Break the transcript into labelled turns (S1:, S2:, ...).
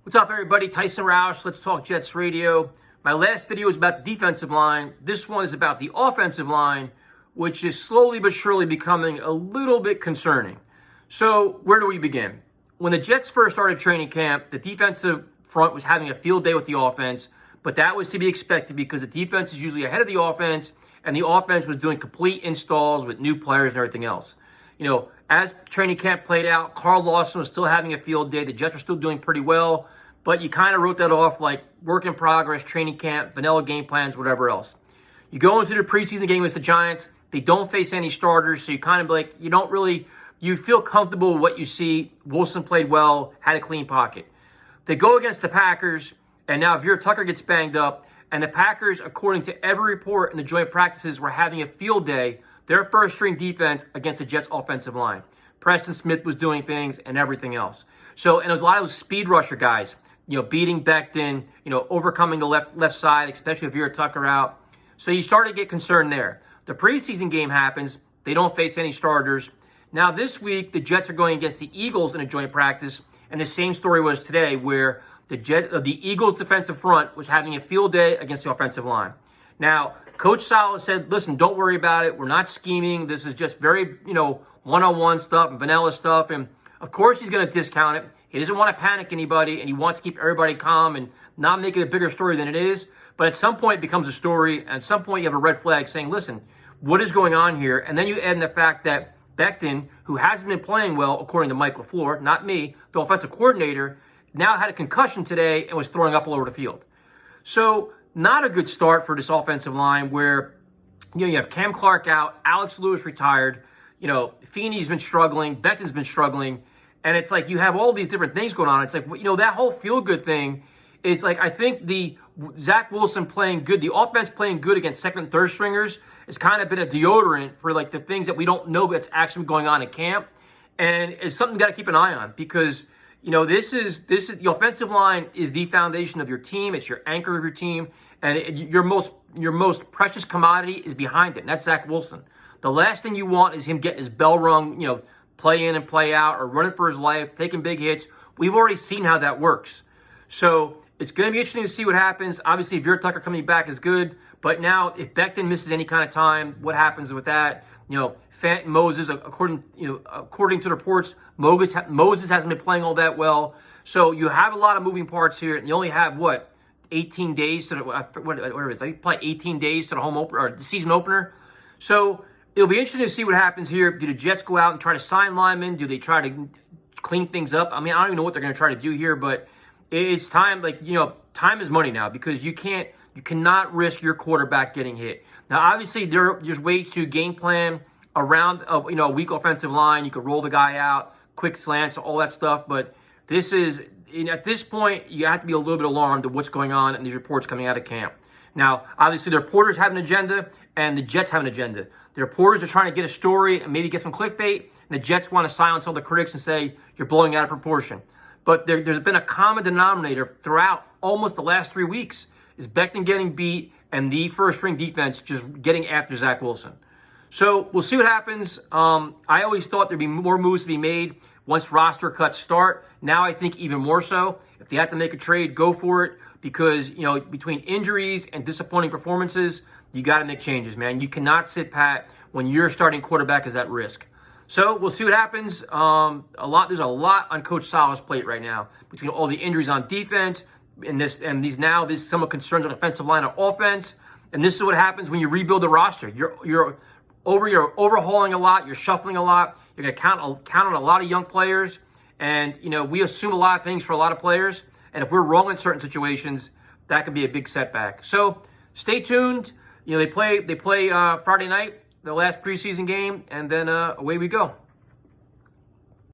S1: What's up, everybody? Tyson Roush, Let's Talk Jets Radio. My last video was about the defensive line. This one is about the offensive line, which is slowly but surely becoming a little bit concerning. So where do we begin? When the Jets first started training camp, the defensive front was having a field day with the offense, but that was to be expected because the defense is usually ahead of the offense, and the offense was doing complete installs with new players and everything else. As training camp played out, Carl Lawson was still having a field day. The Jets were still doing pretty well, but you kind of wrote that off like work in progress, training camp, vanilla game plans, whatever else. You go into the preseason game with the Giants. They don't face any starters, so you kind of like, you feel comfortable with what you see. Wilson played well, had a clean pocket. They go against the Packers, and now Vera Tucker gets banged up, and the Packers, according to every report in the joint practices, were having a field day, their first-string defense against the Jets' offensive line. Preston Smith was doing things and everything else. So, and there was a lot of those speed rusher guys, beating Becton, overcoming the left side, especially with Vera Tucker out. So you start to get concerned there. The preseason game happens. They don't face any starters. Now this week, the Jets are going against the Eagles in a joint practice, and the same story was today where the Eagles' defensive front was having a field day against the offensive line. Now, Coach Salah said, listen, don't worry about it. We're not scheming. This is just very, one-on-one stuff and vanilla stuff. And, of course, he's going to discount it. He doesn't want to panic anybody, and he wants to keep everybody calm and not make it a bigger story than it is. But at some point, it becomes a story. And at some point, you have a red flag saying, listen, what is going on here? And then you add in the fact that Becton, who hasn't been playing well, according to Mike LaFleur, not me, the offensive coordinator, now had a concussion today and was throwing up all over the field. So not a good start for this offensive line where, you have Cam Clark out, Alex Lewis retired, Feeney's been struggling, Becton's been struggling, and it's like you have all these different things going on. It's like, that whole feel-good thing, it's like I think the Zach Wilson playing good, the offense playing good against second and third stringers has kind of been a deodorant for like the things that we don't know that's actually going on in camp. And it's something you got to keep an eye on because this is the offensive line is the foundation of your team. It's your anchor of your team, and your most precious commodity is behind it. And that's Zach Wilson. The last thing you want is him getting his bell rung, play in and play out, or running for his life, taking big hits. We've already seen how that works. So it's going to be interesting to see what happens. Obviously, Vera Tucker coming back is good, but now if Becton misses any kind of time, what happens with that? Fant Moses, according to the reports, Moses hasn't been playing all that well. So you have a lot of moving parts here, and you only have 18 days to whatever it is. I think probably 18 days to the home opener or the season opener. So it'll be interesting to see what happens here. Do the Jets go out and try to sign linemen? Do they try to clean things up? I mean, I don't even know what they're going to try to do here, but it's time. Time is money now because you cannot risk your quarterback getting hit. Now, obviously, there's ways to game plan around a weak offensive line. You could roll the guy out, quick slants, all that stuff. But at this point, you have to be a little bit alarmed at what's going on in these reports coming out of camp. Now, obviously, the reporters have an agenda, and the Jets have an agenda. The reporters are trying to get a story and maybe get some clickbait, and the Jets want to silence all the critics and say, you're blowing out of proportion. But there's been a common denominator throughout almost the last 3 weeks is Becton getting beat and the first-string defense just getting after Zach Wilson. So we'll see what happens. I always thought there'd be more moves to be made once roster cuts start. Now I think even more so. If they have to make a trade, go for it because, between injuries and disappointing performances, you got to make changes, man. You cannot sit pat when your starting quarterback is at risk. So we'll see what happens. There's a lot on Coach Salah's plate right now between all the injuries on defense and these some concerns on offensive line and offense. And this is what happens when you rebuild the roster. You're overhauling a lot. You're shuffling a lot. You're going to count on a lot of young players. And, we assume a lot of things for a lot of players. And if we're wrong in certain situations, that could be a big setback. So stay tuned. They play Friday night, the last preseason game, and then away we go.